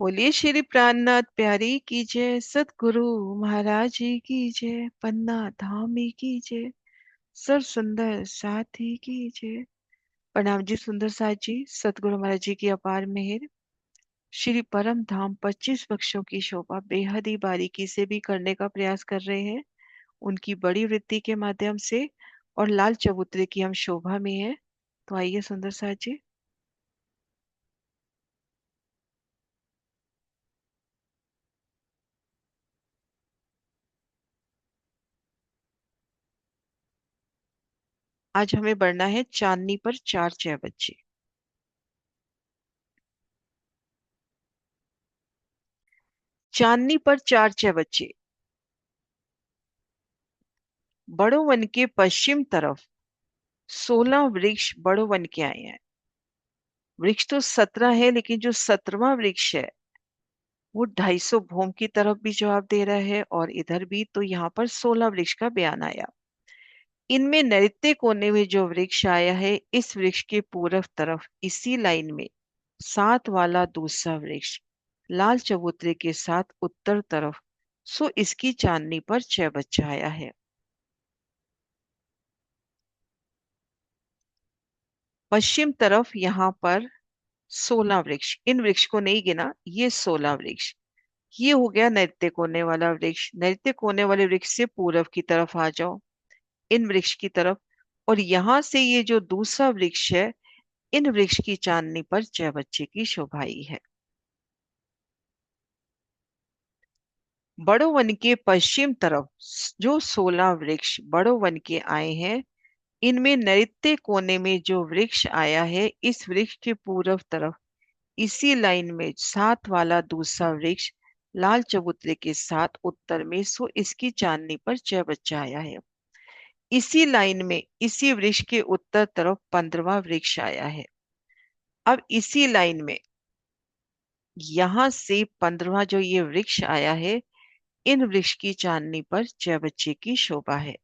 बोलिए श्री प्राणनाथ प्यारी की जय, सतगुरु महाराज जी की जय, पन्ना धामी की जय, सर सुंदर साथी की जय। प्रणाम जी सुंदर साथ जी। सतगुरु महाराज जी की अपार मेहर। श्री परम धाम 25 वृक्षों की शोभा बेहद ही बारीकी से भी करने का प्रयास कर रहे हैं, उनकी बड़ी वृत्ति के माध्यम से। और लाल चबूतरे की हम शोभा में है। तो आइए सुंदर साथ जी। आज हमें बढ़ना है चांदनी पर 4 6 बच्चे। चांदनी पर 4 6 बच्चे। बड़ो वन के पश्चिम तरफ 16 वृक्ष बड़ो वन के आए हैं। वृक्ष तो 17 है, लेकिन जो 17वां वृक्ष है वो 250 भूम की तरफ भी जवाब दे रहा है और इधर भी। तो यहाँ पर 16 वृक्ष का बयान आया। इनमें नैऋत्य कोने में जो वृक्ष आया है, इस वृक्ष के पूरब तरफ इसी लाइन में 7 वाला दूसरा वृक्ष लाल चबूतरे के साथ उत्तर तरफ। सो इसकी चांदनी पर 6 बच्चा आया है। पश्चिम तरफ यहाँ पर 16 वृक्ष, इन वृक्ष को नहीं गिना, ये 16 वृक्ष। ये हो गया नैत्य कोने वाला वृक्ष। नैत्य कोने वाले वृक्ष से पूरब की तरफ आ जाओ, इन वृक्ष की तरफ। और यहां से ये जो दूसरा वृक्ष है, इन वृक्ष की चांदनी पर 6 बच्चे की शोभाई है। बड़ो वन के पश्चिम तरफ जो 16 वृक्ष बड़ो वन के आए हैं, इनमें नैत्य कोने में जो वृक्ष आया है, इस वृक्ष के पूरब तरफ इसी लाइन में 7 वाला दूसरा वृक्ष लाल चबूतरे के साथ उत्तर में। सो इसकी चांदनी पर 6 बच्चा आया है। इसी लाइन में इसी वृक्ष के उत्तर तरफ 15वां वृक्ष आया है। अब इसी लाइन में यहां से 15वां जो ये वृक्ष आया है, इन वृक्ष की चांदनी पर 6 बच्चे की शोभा है।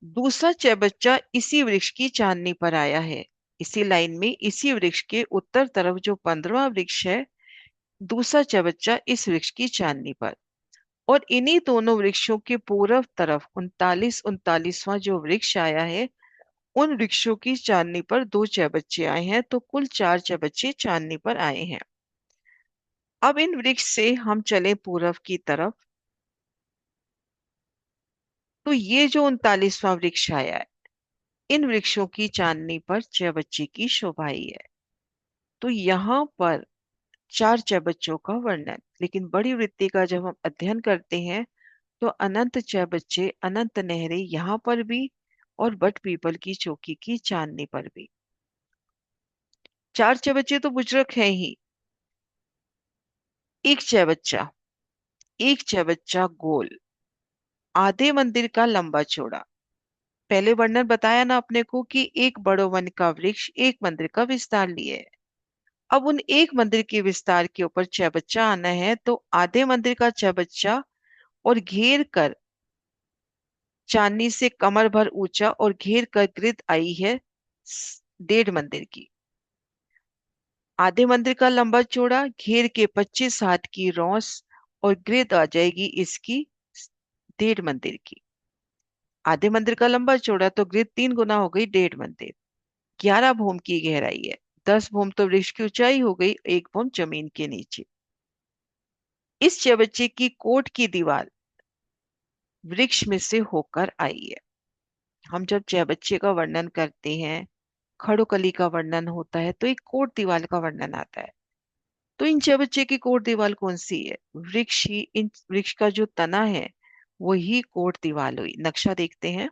दूसरा 6 बच्चा इसी वृक्ष की चांदनी पर आया है। इसी लाइन में इसी वृक्ष के उत्तर तरफ जो 15वां वृक्ष है, दूसरा 6 बच्चा इस वृक्ष की चांदनी पर। और इन्हीं दोनों वृक्षों के पूर्व तरफ 39 39वां जो वृक्ष आया है, उन वृक्षों की चांदनी पर 2 6 बच्चे आए हैं। तो कुल 4 6 बच्चे चांदनी पर आए हैं। अब इन वृक्ष से हम चले पूर्व की तरफ। तो ये जो 39वां वृक्ष आया है, इन वृक्षों की चांदनी पर 6 बच्चे की शोभाई है। तो यहाँ पर 4 6 बच्चों का वर्णन। लेकिन बड़ी वृत्ति का जब हम अध्ययन करते हैं, तो अनंत 6 बच्चे अनंत नहरें यहाँ पर भी और बट पीपल की चौकी की चांदनी पर भी। 4 6 बच्चे तो बुजुर्ग हैं ही। एक 6 बच्चा, एक 6 बच्चा गोल, आधे मंदिर का लंबा चौड़ा। पहले वर्णन बताया ना अपने को कि एक बड़ो वन का वृक्ष एक मंदिर का विस्तार लिए है। अब उन एक मंदिर के विस्तार के ऊपर 6 बच्चा आना है। तो आधे मंदिर का 6 बच्चा और घेर कर चांदनी से कमर भर ऊंचा और घेर कर गिरद आई है 1.5 मंदिर की। आधे मंदिर का लंबा चौड़ा घेर के 25 हाथ की रौस और गिरद आ जाएगी इसकी 1.5 मंदिर की। आधे मंदिर का लंबा चौड़ा तो गिरद 3 गुना हो गई 1.5 मंदिर। 11 भूम की गहराई है। 10 भूम तो वृक्ष की ऊंचाई हो गई, 1 भूम जमीन के नीचे। इस 6 बच्चे की कोट की दीवार वृक्ष में से होकर आई है। हम जब 6 बच्चे का वर्णन करते हैं, खड़ोकली का वर्णन होता है, तो एक कोट दीवार का वर्णन आता है। तो इन 6 बच्चे की कोट दीवार कौन सी है? वृक्ष ही, इन वृक्ष का जो तना है वही कोट दीवार हुई। नक्शा देखते हैं।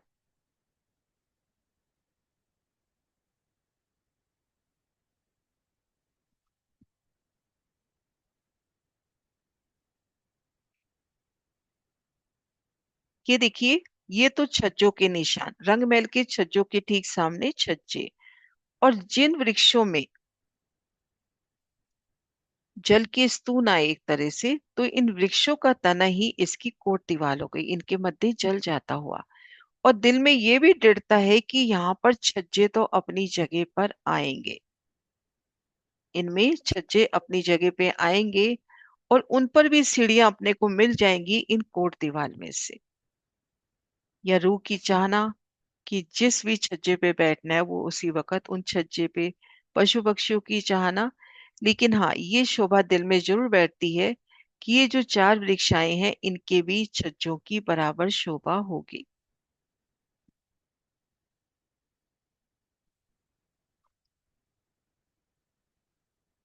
ये देखिए, ये तो छज्जों के निशान, रंगमहल के छज्जों के ठीक सामने छज्जे। और जिन वृक्षों में जल के स्तून आए एक तरह से, तो इन वृक्षों का तना ही इसकी कोट दीवार हो गई, इनके मध्य जल जाता हुआ। और दिल में ये भी डरता है कि यहाँ पर छज्जे तो अपनी जगह पर आएंगे, इनमें छज्जे अपनी जगह पे आएंगे, और उन पर भी सीढ़ियां अपने को मिल जाएंगी इन कोट दीवार में से। या रूह की चाहना कि जिस भी छज्जे पे बैठना है वो उसी वक्त उन छज्जे पे, पशु पक्षियों की चाहना। लेकिन हाँ, ये शोभा दिल में जरूर बैठती है कि ये जो चार वृक्षाएं हैं इनके भी छज्जों की बराबर शोभा होगी।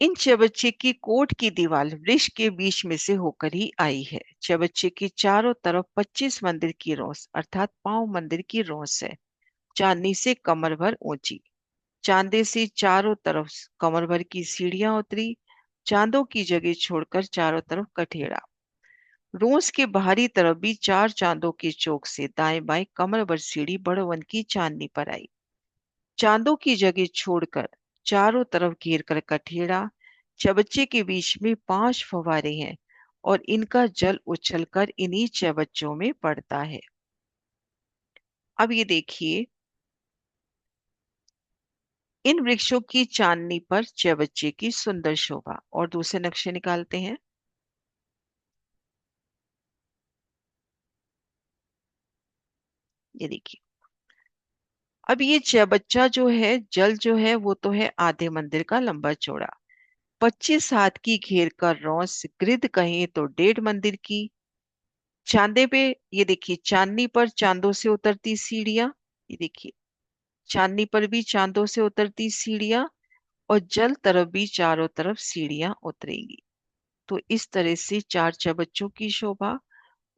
इन चबच्चे की कोट की दीवार वृक्ष के बीच में से होकर ही आई है। चबच्चे की चारों तरफ 25 मंदिर की रोस अर्थात पांव मंदिर की रोस है, चांदनी से कमर भर ऊंची। चांदे से चारों तरफ कमर भर की सीढ़ियां उतरी, चांदों की जगह छोड़कर चारों तरफ कठेड़ा। रोस के बाहरी तरफ भी चार चांदों के चौक से दाएं बाएं कमर भर सीढ़ी बड़वन की चांदनी पर आई। चांदों की जगह छोड़कर चारों तरफ घेर कर कठेड़ा। चबच्चे के बीच में 5 फव्वारे हैं और इनका जल उछलकर इन्हीं चबच्चों में पड़ता है। अब ये देखिए, इन वृक्षों की चांदनी पर चबच्चे की सुंदर शोभा। और दूसरे नक्शे निकालते हैं। ये देखिए, अब ये चबच्चा जो है, जल जो है वो तो है आधे मंदिर का लंबा चौड़ा। 25 हाथ की घेर का रौस ग्रिद कहें तो 1.5 मंदिर की। चांदे पे, ये देखिए चांदनी पर चांदों से उतरती सीढ़ियां। ये देखिए, चांदनी पर भी चांदों से उतरती सीढ़ियां, और जल तरफ भी चारों तरफ सीढ़ियां उतरेंगी। तो इस तरह से चार चबच्चों की शोभा,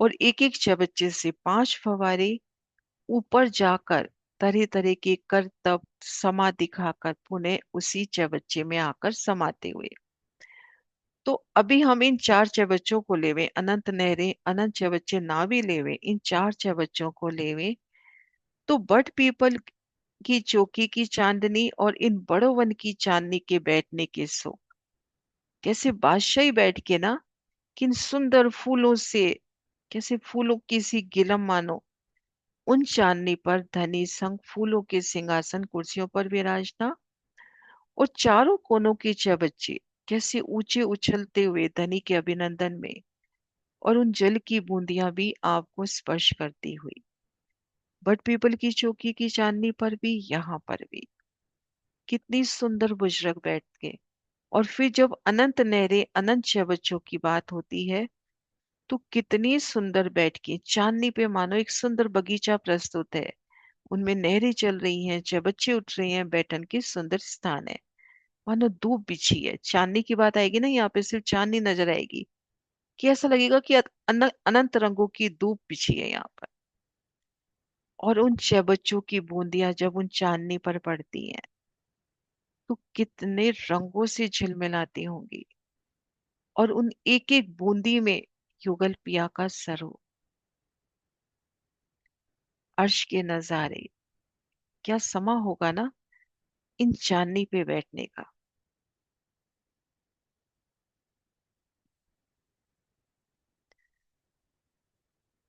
और एक एक चबच्चे से 5 फव्वारे ऊपर जाकर तरह तरह के करतब समा दिखाकर पुनः उसी चबच्चे में आकर समाते हुए। तो अभी हम इन चार चबच्चों को लेवे, अनंत नहरें अनंत चबच्चे ना भी लेवे, इन चार चबच्चों को लेवे तो बट पीपल की चौकी की चांदनी और इन बड़ों वन की चांदनी के बैठने के सो कैसे बादशाही बैठ के ना, किन सुंदर फूलों से, कैसे फूलों की सी गिलम मानो, उन चांदनी पर धनी संग फूलों के सिंहासन कुर्सियों पर विराजना। और चारों कोनों के चबच्चे कैसे ऊंचे उछलते हुए धनी के अभिनंदन में, और उन जल की बूंदियां भी आपको स्पर्श करती हुई। बट पीपल की चौकी की चांदनी पर भी, यहाँ पर भी कितनी सुंदर बुजरक बैठ के। और फिर जब अनंत नहरें अनंत चबच्चों की बात होती है, तो कितनी सुंदर बैठ के चांदनी पे मानो एक सुंदर बगीचा प्रस्तुत है। उनमें नहरें चल रही हैं, चबच्चे उठ रहे हैं, बैठन के सुंदर स्थान है। मानो धूप बिछी है। चांदनी की बात आएगी ना, यहाँ पे सिर्फ चांदनी नजर आएगी कि ऐसा लगेगा कि अनंत रंगों की धूप बिछी है यहाँ पर। और उन चबच्चों की बूंदियां जब उन चांदनी पर पड़ती हैं तो कितने रंगों से झिलमिलाती होंगी। और उन एक एक बूंदी में युगल पिया का सरो, अर्श के नजारे, क्या समा होगा ना इन चांदनी पे बैठने का।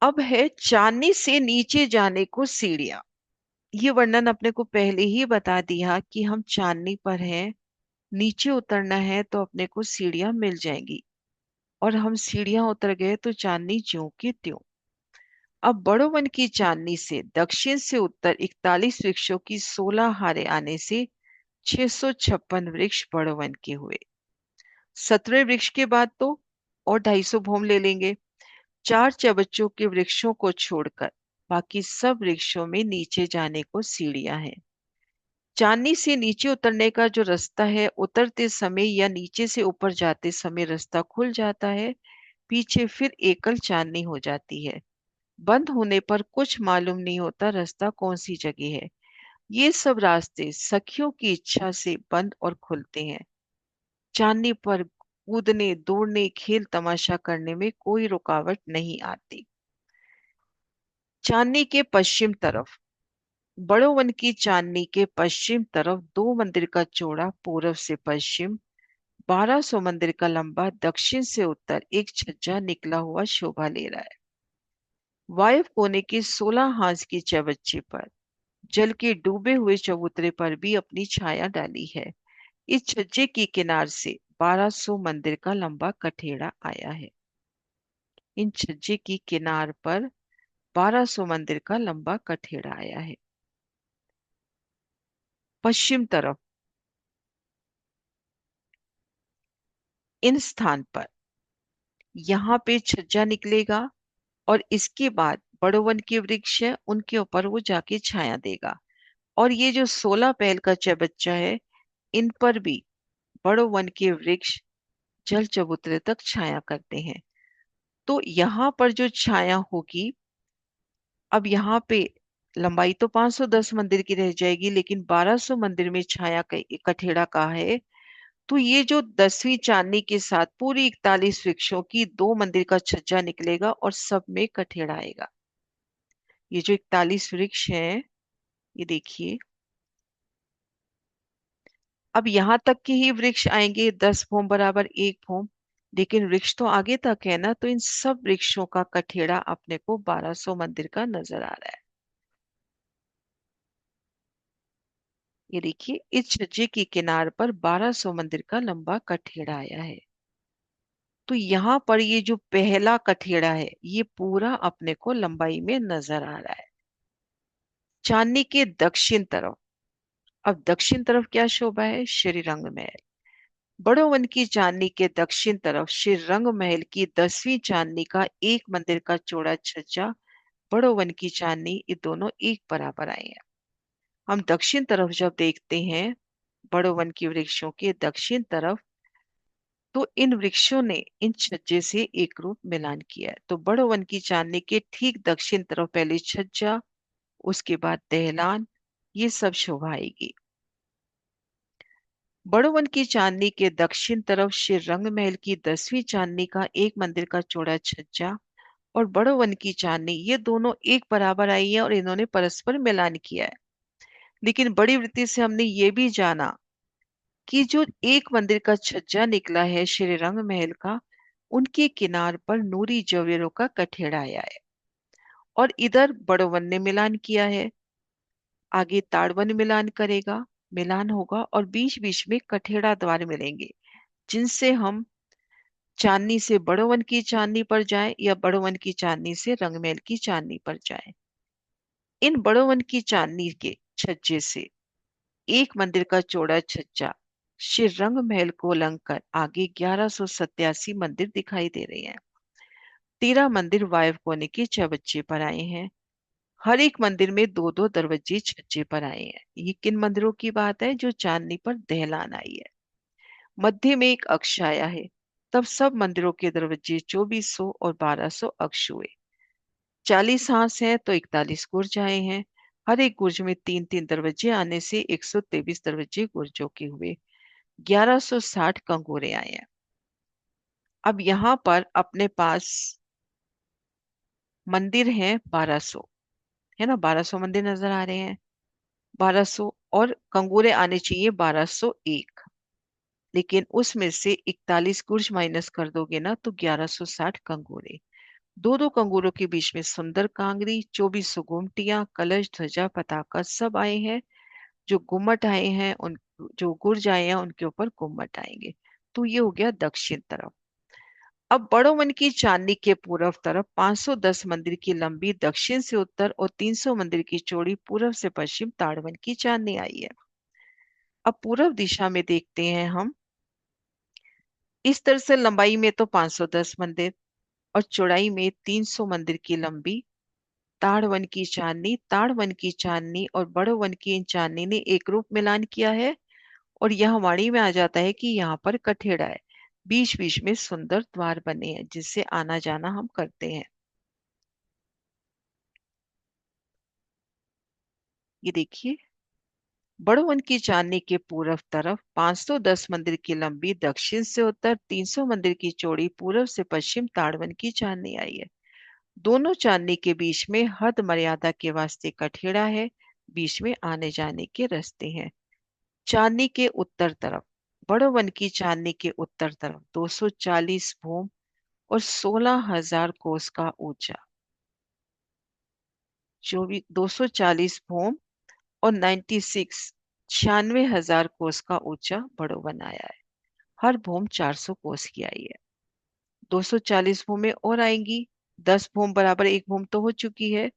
अब है चांदनी से नीचे जाने को सीढ़ियां। ये वर्णन अपने को पहले ही बता दिया कि हम चांदनी पर हैं, नीचे उतरना है तो अपने को सीढ़ियां मिल जाएंगी। और हम सीढ़ियां उतर गए तो चांदनी ज्यों की त्यों। अब बड़ो वन की चांदनी से दक्षिण से उत्तर 41 वृक्षों की 16 हारे आने से 656 वृक्ष बड़ो वन के हुए। 17वें वृक्ष के बाद तो और 250 भूम ले लेंगे। चार चबच्चों के वृक्षों को छोड़कर बाकी सब वृक्षों में नीचे जाने को सीढ़ियां हैं। चांदनी से नीचे उतरने का जो रास्ता है, उतरते समय या नीचे से ऊपर जाते समय रास्ता खुल जाता है, पीछे फिर एकल चांदनी हो जाती है। बंद होने पर कुछ मालूम नहीं होता रास्ता कौन सी जगह है। ये सब रास्ते सखियों की इच्छा से बंद और खुलते हैं। चांदनी पर कूदने दौड़ने खेल तमाशा करने में कोई रुकावट नहीं आती। चांदनी के पश्चिम तरफ, बड़ो वन की चांदनी के पश्चिम तरफ दो मंदिर का चौड़ा पूर्व से पश्चिम, 1200 मंदिर का लंबा दक्षिण से उत्तर एक छज्जा निकला हुआ शोभा ले रहा है। वायु कोने के 16 हाथ की चबच्चे पर जल के डूबे हुए चबूतरे पर भी अपनी छाया डाली है। इस छज्जे की किनार से 1200 मंदिर का लंबा कठेड़ा आया है। इन छज्जे की किनार पर 1200 मंदिर का लंबा कठेड़ा आया है। पश्चिम तरफ इन स्थान पर यहाँ पे छज्जा निकलेगा और इसके बाद बड़ो वन के वृक्ष है, उनके ऊपर वो जाके छाया देगा। और ये जो 16 पहल का चबच्चा है, इन पर भी बड़ो वन के वृक्ष जल चबूतरे तक छाया करते हैं। तो यहाँ पर जो छाया होगी, अब यहाँ पे लंबाई तो 510 मंदिर की रह जाएगी, लेकिन 1200 मंदिर में छाया कठेड़ा का है। तो ये जो 10वीं चांदनी के साथ पूरी 41 वृक्षों की 2 मंदिर का छज्जा निकलेगा और सब में कठेड़ा आएगा। ये जो 41 वृक्ष हैं, ये देखिए, अब यहाँ तक के ही वृक्ष आएंगे, 10 भूम बराबर 1 भूम। लेकिन वृक्ष तो आगे तक है ना, तो इन सब वृक्षों का कठेड़ा अपने को 1200 मंदिर का नजर आ रहा है। ये देखिए, इस छज्जे की किनार पर 1200 मंदिर का लंबा कठेड़ा आया है। तो यहाँ पर ये जो पहला कठेड़ा है, ये पूरा अपने को लंबाई में नजर आ रहा है। चांदनी के दक्षिण तरफ, अब दक्षिण तरफ क्या शोभा है? श्री रंग महल। बड़ो वन की चांदनी के दक्षिण तरफ श्री रंग महल की 10वीं चांदनी का एक मंदिर का चौड़ा छज्जा, बड़ो वन की चांदनी, ये दोनों एक बराबर आए हैं। हम दक्षिण तरफ जब देखते हैं, बड़ो वन की वृक्षों के दक्षिण तरफ, तो इन वृक्षों ने इन छज्जे से एक रूप मिलान किया है। तो बड़ो वन की चांदनी के ठीक दक्षिण तरफ पहले छज्जा, उसके बाद दहलान, ये सब शोभा आएगी। बड़ो वन की चांदनी के दक्षिण तरफ श्री रंग महल की 10वीं चांदनी का एक मंदिर का चौड़ा छज्जा और बड़ो वन की चांदनी, ये दोनों एक बराबर आई है और इन्होंने परस्पर मिलान किया है। लेकिन बड़ी वृत्ति से हमने ये भी जाना कि जो एक मंदिर का छज्जा निकला है श्री रंग महल का, उनके किनार पर नूरी जवेरों का कठेड़ा आया है और इधर बड़ो वन ने मिलान किया है। आगे ताड़वन मिलान करेगा, मिलान होगा और बीच बीच में कठेड़ा द्वार मिलेंगे, जिनसे हम चांदनी से बड़ो वन की चांदनी पर जाएं या बड़ो वन की चांदनी से रंगमहल की चांदनी पर जाएं। इन बड़ो वन की चांदनी के छज्जे से एक मंदिर का चौड़ा छज्जा श्री रंग महल को उलंघ कर आगे 1187 मंदिर दिखाई दे रहे हैं। 13 मंदिर वायव कोने के चबच्चे पर आए हैं। हर एक मंदिर में दो दो दरवाजे छज्जे पर आए हैं। ये किन मंदिरों की बात है? जो चांदनी पर दहलान आई है। मध्य में एक अक्ष आया है। तब सब मंदिरों के दरवाजे 2400 और 1200 अक्ष हुए। 40 हाथ हैं तो 41 गुर्ज आए हैं। हर एक गुर्ज में तीन तीन दरवाजे आने से 123 दरवाजे गुर्जों के हुए। 1160 कंगोरे आए हैं। अब यहाँ पर अपने पास मंदिर हैं 1200, है ना, 1200 मंदिर नजर आ रहे हैं। 1200 और कंगोरे आने चाहिए 1201, लेकिन उसमें से 41 गुर्ज माइनस कर दोगे ना तो 1160 कंगोरे। दो दो कंगूरों के बीच में सुंदर कांगरी, 2400 गुमटियां, कलश, ध्वजा, पताका सब आए हैं। जो गुम्मट आए हैं उन, जो गुर्ज आए हैं उनके ऊपर गुम्मट आएंगे। तो ये हो गया दक्षिण तरफ। अब बड़ो वन की चांदनी के पूर्व तरफ 510 मंदिर की लंबी दक्षिण से उत्तर और 300 मंदिर की चौड़ी पूर्व से पश्चिम ताड़वन की चांदनी आई है। अब पूर्व दिशा में देखते हैं हम। इस तरह से लंबाई में तो 510 मंदिर और चौड़ाई में 300 मंदिर की लंबी ताड़वन की चांदनी, ताड़वन की चांदनी और बड़ो वन की इन चांदनी ने एक रूप मिलान किया है। और यह वाणी में आ जाता है कि यहाँ पर कठेड़ा है। बीच बीच में सुंदर द्वार बने हैं जिससे आना जाना हम करते हैं। ये देखिए, बड़ो वन की चांदनी के पूर्व तरफ 510 मंदिर की लंबी दक्षिण से उत्तर, 300 मंदिर की चौड़ी पूर्व से पश्चिम ताड़वन की चांदनी आई है। दोनों चांदनी के बीच में हद मर्यादा के वास्ते कठेड़ा है। बीच में आने जाने के रास्ते हैं। चांदनी के उत्तर तरफ, बड़ो वन की चांदनी के उत्तर तरफ 240 भूम और 16,000 कोस का ऊंचा 240 भूम और 96 कोस का ऊंचा बड़ो बनाया है। हर भूम 400 कोस की आई है। 240 भूमें और आएंगी। 10 भूम बराबर एक भूम तो हो चुकी है।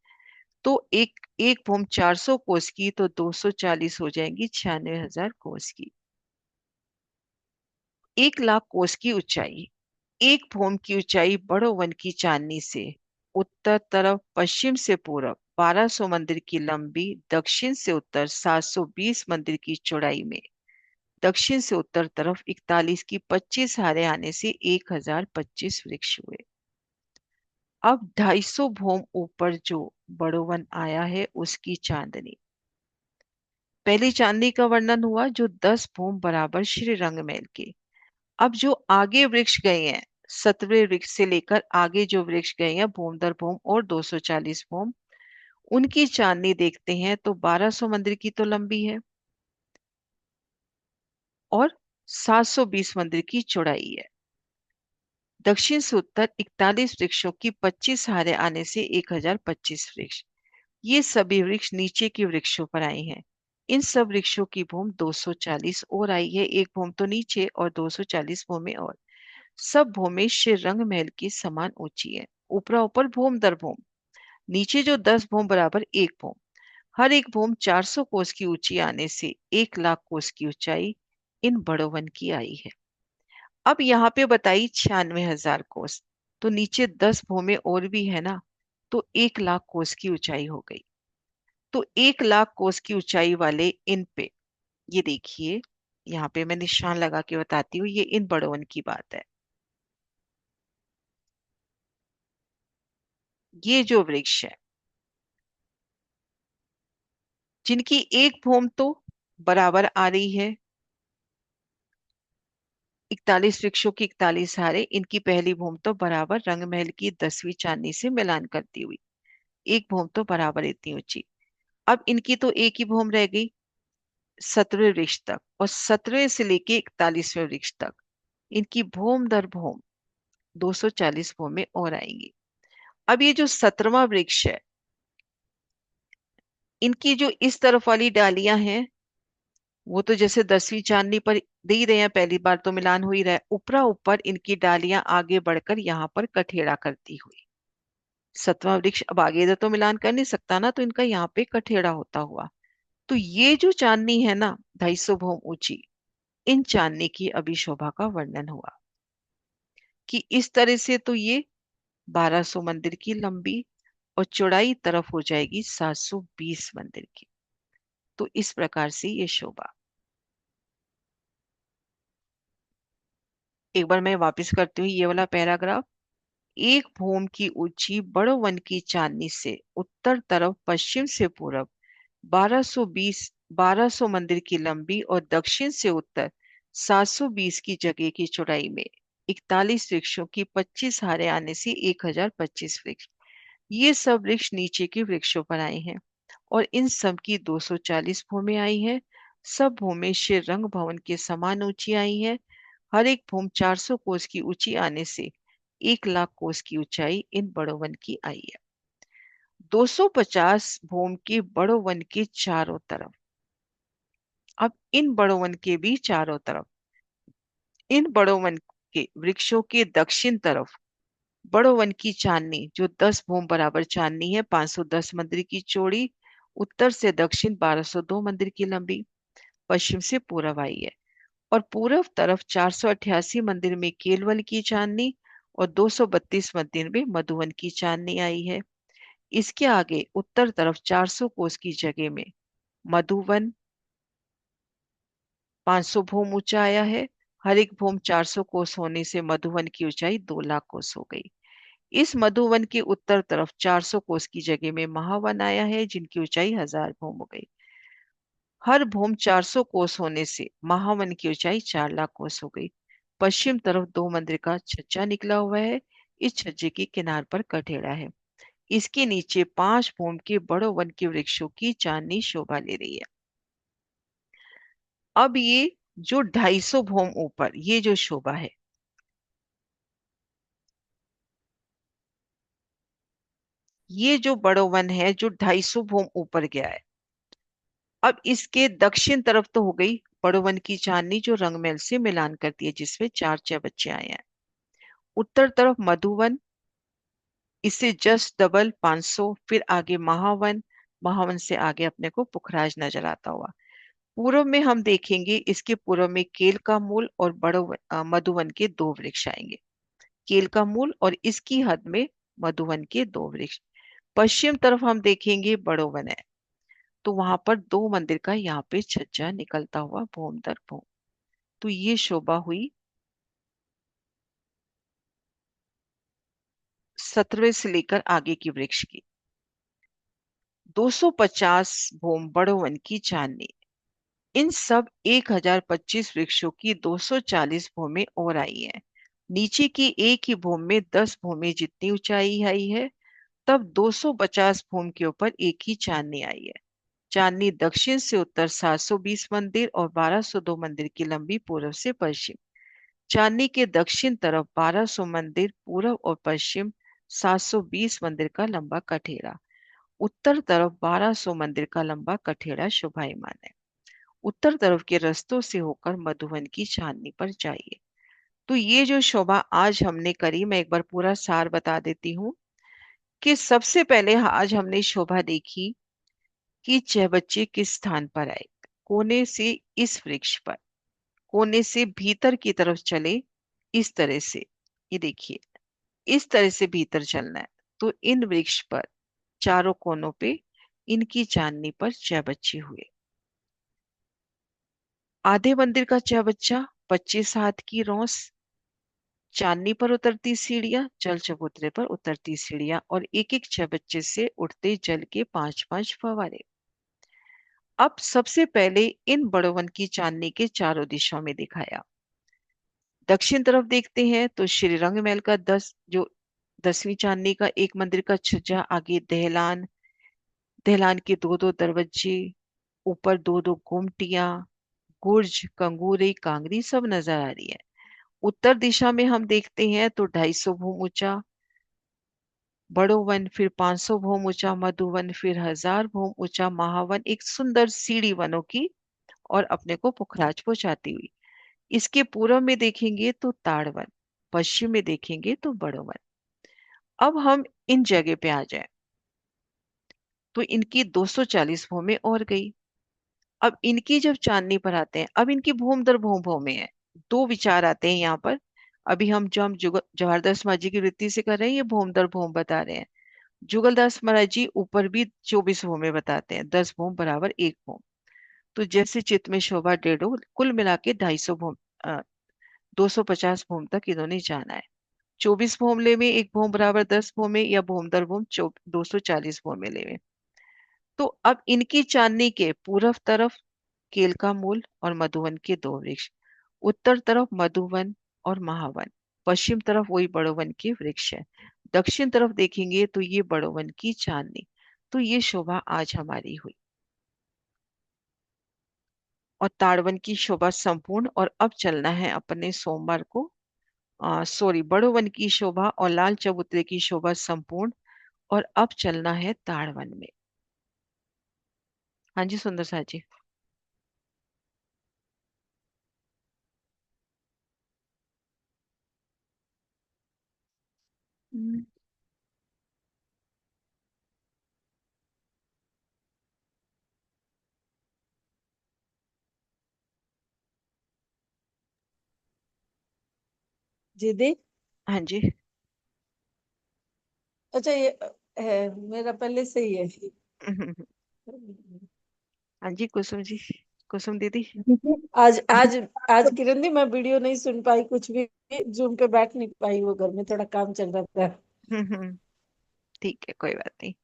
तो एक एक भूम 400 कोस की, तो 240 हो जाएंगी 96,000 कोस की। 1 लाख कोस की ऊंचाई। एक भूम की ऊंचाई बड़ो वन की चांदनी से उत्तर तरफ पश्चिम से पूरब 1200 मंदिर की लंबी, दक्षिण से उत्तर 720 मंदिर की चौड़ाई में दक्षिण से उत्तर तरफ 41 की 25 हारे आने से 1025 वृक्ष हुए। अब 250 भूम ऊपर जो बड़ो वन आया है उसकी चांदनी। पहली चांदनी का वर्णन हुआ जो 10 भूम बराबर श्री रंगमहल के। अब जो आगे वृक्ष गए हैं, 17वें वृक्ष से लेकर आगे जो वृक्ष गए हैं भूम दर भूम और 240 भूम, उनकी चांदनी देखते हैं तो 1200 मंदिर की तो लंबी है और 720 मंदिर की चौड़ाई है। दक्षिण से उत्तर 41 वृक्षों की 25 हारे आने से 1025 वृक्ष। ये सभी वृक्ष नीचे के वृक्षों पर आए हैं। इन सब वृक्षों की भूमि 240 और आई है। एक भूमि तो नीचे और 240 भूमि और। सब भूमि श्री रंग महल की समान ऊंची है। ऊपरा ऊपर भूम दर भूम। नीचे जो 10 भूम बराबर एक भूम। हर एक भूम 400 कोस की ऊंची आने से 1 लाख कोस की ऊंचाई इन बड़ो वन की आई है। अब यहाँ पे बताई 96,000 कोस। तो नीचे 10 भूमि और भी है ना, तो 1 लाख कोस की ऊंचाई हो गई। तो 1 लाख कोस की ऊंचाई वाले इन पे, ये देखिए यहाँ पे मैं निशान लगा के बताती हूँ, ये इन बड़ो वन की बात है। ये जो वृक्ष है जिनकी एक भूम तो बराबर आ रही है, 41 वृक्षों की 41 हारे, इनकी पहली भूम तो बराबर रंगमहल की 10वीं चांदनी से मिलान करती हुई एक भूम तो बराबर इतनी ऊंची। अब इनकी तो एक ही भूम रह गई 17वें वृक्ष तक, और 17वें से लेके 41वें वृक्ष तक इनकी भूम दर भूम 240 भूमें और आएंगी। अब ये जो 17वां वृक्ष है, इनकी जो इस तरफ वाली डालियां हैं वो तो जैसे 10वीं चांदनी पर दे ही रहे हैं, पहली बार तो मिलान हो ही रहा है। ऊपरा ऊपर इनकी डालियां आगे बढ़कर यहाँ पर कठेड़ा करती हुई। 7वां वृक्ष अब आगे इधर तो मिलान कर नहीं सकता ना, तो इनका यहाँ पे कठेड़ा होता हुआ। तो ये जो चांदनी है ना 250 भौम ऊंची, इन चांदनी की अभी शोभा का वर्णन हुआ कि इस तरह से तो ये 1200 मंदिर की लंबी और चौड़ाई तरफ हो जाएगी 720 मंदिर की। तो इस प्रकार से ये शोभा। एक बार मैं वापस करती हूँ ये वाला पैराग्राफ। एक भूम की ऊंची बड़ो वन की चांदनी से उत्तर तरफ पश्चिम से पूरब 1200 मंदिर की लंबी और दक्षिण से उत्तर 720 की जगह की चौड़ाई में 41 वृक्षों की 25 हारे आने से 1025 वृक्ष। ये सब वृक्ष नीचे के वृक्षों पर आए हैं और इन सब की 240 भूमि आई है। सब भूमि श्री रंग भवन के समान ऊंची आई है। हर एक भूमि 400 कोस की ऊंची आने से 1 लाख कोस की ऊंचाई इन बड़ो वन की आई है। 250 भूमि के बड़ो वन के चारों तरफ। अब इन बड़ो वन के भी चारों तरफ इन बड़ो वन के वृक्षों के दक्षिण तरफ बड़ो वन की चांदनी जो 10 भूमि बराबर चांदनी है, 510 मंदिर की चौड़ी, उत्तर से दक्षिण 1202 मंदिर की लंबी, पश्चिम से पूर्व आई है। और पूर्व तरफ 488 मंदिर में केलवन की चांदनी और 232 मंदिर में मधुवन की चांदनी आई है। इसके आगे उत्तर तरफ 400 कोस की जगह में मधुवन 500 भूम ऊंचा आया है। हर एक भूम 400 कोस होने से मधुवन की ऊंचाई 2 लाख कोस हो गई। इस मधुवन के उत्तर तरफ 400 कोस की जगह में महावन आया है जिनकी ऊंचाई 1000 भूम हो गई। हर भूम 400 कोस होने से महावन की ऊंचाई 4 लाख कोस हो गई। पश्चिम तरफ 2 मंदिर का छज्जा निकला हुआ है। इस छज्जे के किनार पर कठेड़ा है। इसके नीचे 5 भूम के बड़ो वन के वृक्षों की चांदनी शोभा ले रही है। अब ये जो 250 भूम ऊपर ये जो शोभा है, ये जो बड़ो वन है जो 250 भूम ऊपर गया है। अब इसके दक्षिण तरफ तो हो गई बड़ो वन की चांदनी जो रंगमहल से मिलान करती है, जिसमें चार छह बच्चे आए हैं। उत्तर तरफ मधुवन, इससे जस्ट डबल 500। फिर आगे महावन, महावन से आगे अपने को पुखराज नजर आता हुआ। पूर्व में हम देखेंगे, इसके पूर्व में केल का मूल और मधुवन के दो वृक्ष आएंगे। केल का मूल और इसकी हद में मधुवन के दो वृक्ष। पश्चिम तरफ हम देखेंगे बड़ो वन है, तो वहां पर दो मंदिर का यहाँ पे छज्जा निकलता हुआ भूम दर भूम। तो ये शोभा हुई 17वें से लेकर आगे की वृक्ष की। 250 भूम बड़ो वन की चांदनी। इन सब 1025 वृक्षों की 240 भूमें और आई हैं। नीचे की एक ही भूमि में 10 भूमि जितनी ऊंचाई आई है। तब 250 भूमि के ऊपर एक ही चांदनी आई है। चांदनी दक्षिण से उत्तर 720 मंदिर और 1202 मंदिर की लंबी पूर्व से पश्चिम। चांदनी के दक्षिण तरफ 1200 मंदिर, पूर्व और पश्चिम 720 मंदिर का लंबा कठेरा। उत्तर तरफ 1200 मंदिर का लंबा कठेरा शोभायमान है। उत्तर तरफ के रस्तों से होकर मधुवन की चांदनी पर जाइए। तो ये जो शोभा आज हमने करी, मैं एक बार पूरा सार बता देती हूँ कि सबसे पहले आज हमने शोभा देखी कि छह बच्चे किस स्थान पर आए। कोने से इस वृक्ष पर, कोने से भीतर की तरफ चले, इस तरह से। ये देखिए, इस तरह से भीतर चलना है। तो इन वृक्ष पर चारों कोनों पे इनकी चांदनी पर छह बच्चे हुए। आधे मंदिर का छह बच्चा, 25 हाथ की रौस, चांदनी पर उतरती सीढ़ियां, जल चबूतरे पर उतरती सीढ़ियां, और एक एक छह बच्चे से उठते जल के पांच पांच फव्वारे। अब सबसे पहले इन बड़ों वन की चांदनी के चारों दिशाओं में दिखाया। दक्षिण तरफ देखते हैं तो श्री रंग महल का 10वीं चांदनी का एक मंदिर का छज्जा, आगे दहलान, दहलान के दो दो दरवाजे, ऊपर दो दो गुमटियां, गुर्ज, कंगूरे, कांगरी सब नजर आ रही है। उत्तर दिशा में हम देखते हैं तो 250 भूम ऊंचा बड़ो वन, फिर 500 भूम ऊंचा मधुवन, फिर 1000 भूम ऊंचा महावन, एक सुंदर सीढ़ी वनों की और अपने को पुखराज पहुंचाती हुई। इसके पूर्व में देखेंगे तो ताड़वन, पश्चिम में देखेंगे तो बड़ो वन। अब हम इन जगह पे आ जाए तो इनकी 240 भूमि और गई। अब इनकी जब चांदनी पर आते हैं, अब इनकी भूम दर भूम भूमि है। दो विचार आते हैं यहाँ पर। अभी हम जो हम जवाहरदास मांझी की वृत्ति से कर रहे हैं, ये भूम दर भूम बता रहे हैं। जुगलदास महाराज जी ऊपर भी 24 भूमि बताते हैं, 10 भूम बराबर एक भूम। तो जैसे चित्त में शोभा डेढ़ो, कुल मिला के 250 भूम, 250 भूम तक इन्होंने जाना है। 24 भूमले में एक भूम बराबर 10 भूमि, या भूम दर भूम 240 भूमि में। तो अब इनकी चांदनी के पूर्व तरफ केल का मूल और मधुवन के दो वृक्ष, उत्तर तरफ मधुवन और महावन, पश्चिम तरफ वही बड़ोवन के वृक्ष है। दक्षिण तरफ देखेंगे तो ये बड़ोवन की चांदनी। तो ये शोभा आज हमारी हुई। और ताड़वन की शोभा संपूर्ण। और अब चलना है अपने सोमवार को, सॉरी, बड़ोवन की शोभा और लाल चबूतरे की शोभा संपूर्ण। और अब चलना है ताड़वन में। हाँ जी सुंदर सा जी। हम्म, दीदी। हाँ जी। अच्छा ये है, मेरा पहले से ही है। हाँ जी कुसुम जी, कुसुम दीदी। दीदी, आज आज आज किरण दी मैं वीडियो नहीं सुन पाई कुछ भी। जूम पे बैठ नहीं पाई, वो घर में थोड़ा काम चल रहा था। ठीक है, कोई बात नहीं।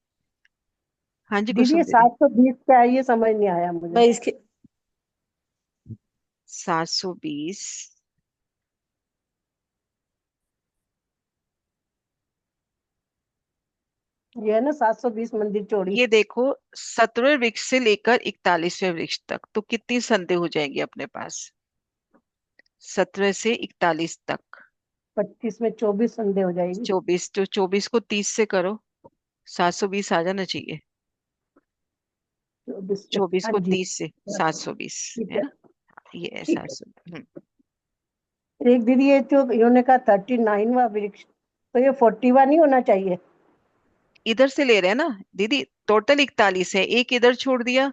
हाँ जी दीदी ये कुसुम दीदी। 720 क्या है, ये समझ नहीं आया मुझे। मैं इसके 720। ये है ना 720 मंदिर चौड़ी। ये देखो, 17वें वृक्ष से लेकर 41वें वृक्ष तक तो कितनी संधि हो जाएंगी अपने पास? 17 से 41 तक। 25 में 24 संडे हो जाएगी। 24, तो 24 को 30 से करो, 720 आ जाना चाहिए। 24 में। 24 हाँ को जी। 30 से 720 ठीक है है। ना। ये है ठीक है। 700। एक दीदी, ये जो इन्होंने कहा 39वां वृक्ष, तो ये 41 ही होना चाहिए। इधर से ले रहे हैं ना दीदी, टोटल 41 है, एक इधर छोड़ दिया,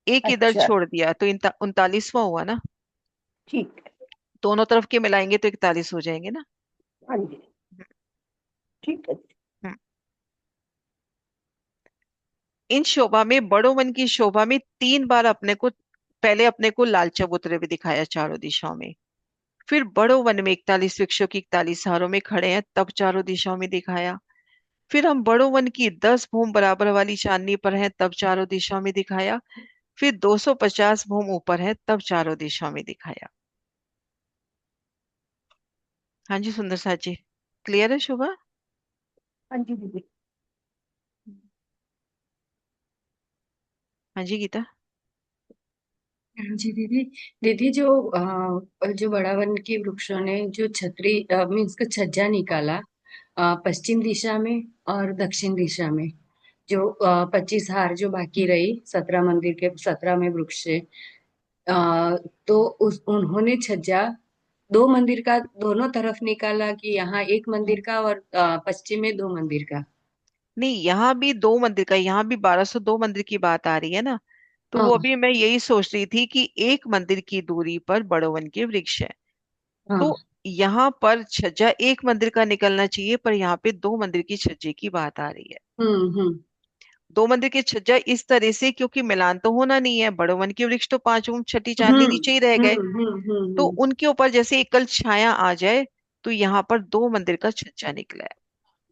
एक इधर अच्छा। छोड़ दिया, तो 39वां हुआ ना। ठीक है। दोनों तरफ के मिलाएंगे तो 41 हो जाएंगे ना। हाँ जी। ठीक है। हम्म। इन शोभा में, बड़ो वन की शोभा में 3 बार अपने को, पहले अपने को लाल चबूतरे भी दिखाया चारों दिशाओं में। फिर बड़ो वन में 41 वृक्षों की 41 हारों में खड़े हैं, तब चारों दिशाओं में दिखाया। फिर हम बड़ो वन की 10 भूम बराबर वाली चांदनी पर हैं, तब चारों दिशाओं में दिखाया। फिर 250 भूम ऊपर है, तब चारों दिशाओं में दिखाया। हाँ जी सुंदर साथ जी, क्लियर है शोभा। हाँ जी दीदी। हाँ जी गीता। हाँ जी दीदी। दीदी जो बड़ा वन के वृक्षों ने जो छतरी मीन्स का छज्जा निकाला, पश्चिम दिशा में और दक्षिण दिशा में, जो 25 हार जो बाकी रही 17 मंदिर के 17 में वृक्ष से, तो उस उन्होंने छज्जा दो मंदिर का दोनों तरफ निकाला कि यहाँ एक मंदिर का और पश्चिम में दो मंदिर का। नहीं, यहाँ भी 2 मंदिर का, यहाँ भी 1202 मंदिर की बात आ रही है ना। तो वो हाँ अभी मैं यही सोच रही थी कि एक मंदिर की दूरी पर बड़ो वन के वृक्ष है। हाँ। तो यहाँ पर छज्जा एक मंदिर का निकलना चाहिए, पर यहाँ पे 2 मंदिर की छज्जे की बात आ रही है। हम्म। 2 मंदिर की छज्जा इस तरह से, क्योंकि मिलान तो होना नहीं है, बड़ो वन के वृक्ष तो 5 छठी हम्म चांदनी नीचे ही रह गए। तो हम्म। उनके ऊपर जैसे एकल छाया आ जाए, तो यहाँ पर 2 मंदिर का छज्जा निकला है।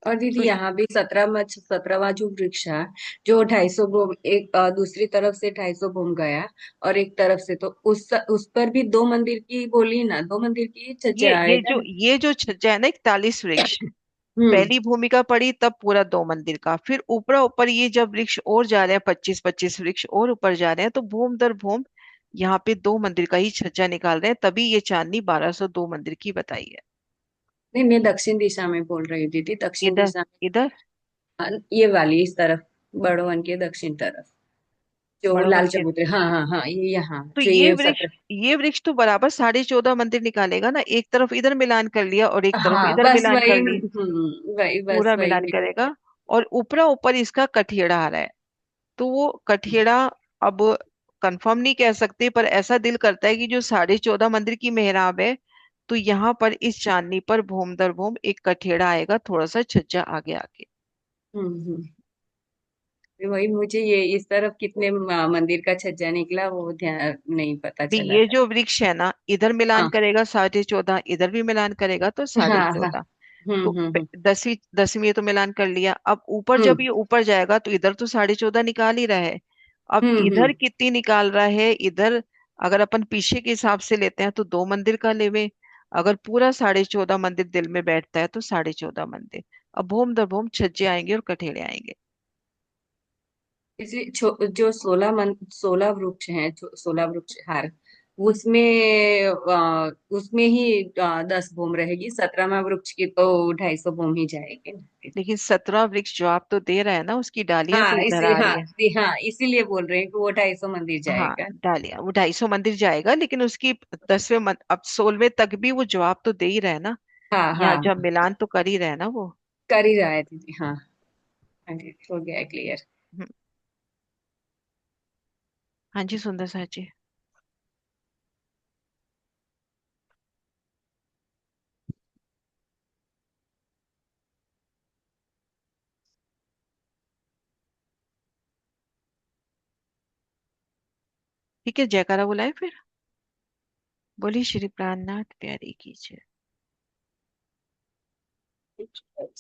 और दीदी तो यहाँ भी 17वां जो वृक्ष है, जो 250 बोम एक दूसरी तरफ से 250 बोम गया, और एक तरफ से, तो उस पर भी दो मंदिर की बोली ना, दो मंदिर की ये छज्जा ये आएगा जो ना। ये जो छज्जा है ना, 41 वृक्ष, हम्म पहली भूमिका पड़ी तब पूरा 2 मंदिर का, फिर ऊपर ऊपर ये जब वृक्ष और जा रहे हैं, 25-25 वृक्ष और ऊपर जा रहे हैं, तो भूम दर भूम यहाँ पे 2 मंदिर का ही छज्जा निकाल रहे हैं, तभी ये चांदनी 1202 मंदिर की बताई है। नहीं, मैं दक्षिण दिशा में बोल रही हूँ दीदी, दक्षिण इधर, दिशा में। इधर ये वाली इस तरफ, बड़ोवन के दक्षिण तरफ, जो बड़ो वन लाल के, चबूतरे, हाँ हाँ हाँ, ये यहाँ तो जो ये ये वृक्ष 17। ये वृक्ष तो बराबर 14.5 मंदिर निकालेगा ना, एक तरफ इधर मिलान कर लिया और एक तरफ हाँ इधर बस मिलान वही, कर ली, वही बस पूरा वही मिलान करेगा। और ऊपरा ऊपर इसका कठियड़ा आ रहा है, तो वो कठियड़ा, अब कंफर्म नहीं कह सकते, पर ऐसा दिल करता है कि जो 14.5 मंदिर की मेहराब है, तो यहाँ पर इस चांदनी पर भूम दर भूम एक कठियड़ा आएगा, थोड़ा सा छज्जा आगे आगे। हम्म। वही मुझे ये इस तरफ कितने मंदिर का छज्जा निकला वो ध्यान नहीं पता भी चला ये था। जो वृक्ष है ना, इधर मिलान हाँ करेगा 14.5, इधर भी मिलान करेगा तो साढ़े हाँ हाँ। चौदह तो हम्म। 10वीं तो मिलान कर लिया। अब ऊपर जब हम्म ये ऊपर जाएगा तो इधर तो 14.5 निकाल ही रहा है। अब इधर हम्म। कितनी निकाल रहा है, इधर अगर अपन पीछे के हिसाब से लेते हैं तो 2 मंदिर का लेवे। अगर पूरा 14.5 मंदिर दिल में बैठता है तो 14.5 मंदिर। अब भूम दर भूम छज्जे आएंगे और कठेड़े आएंगे। इसे जो 16 वृक्ष हैं, 16 वृक्ष हार, उसमें उसमें ही 10 बोम रहेगी, 17वां वृक्ष की तो 250 बोम ही जाएगी ना। लेकिन 17 वृक्ष जो आप तो दे रहे हैं ना, उसकी डालियां तो हाँ इधर इसी आ रही हाँ है। हाँ, इसीलिए बोल रहे हैं कि वो 250 मंदिर हाँ, जाएगा। डालियां वो 250 मंदिर जाएगा, लेकिन उसकी 10वें अब 16वें तक भी वो जवाब तो दे ही रहे हैं ना। हाँ यहाँ हाँ, जब मिलान तो कर ही रहे हैं ना वो। कर ही रहा है दीदी, हाँ। अरे, हो गया क्लियर। हम्म, हाँ जी सुंदर साथ जी। ठीक है, जयकारा बुलाए फिर। बोली श्री प्राणनाथ प्यारी की जय। अच्छा।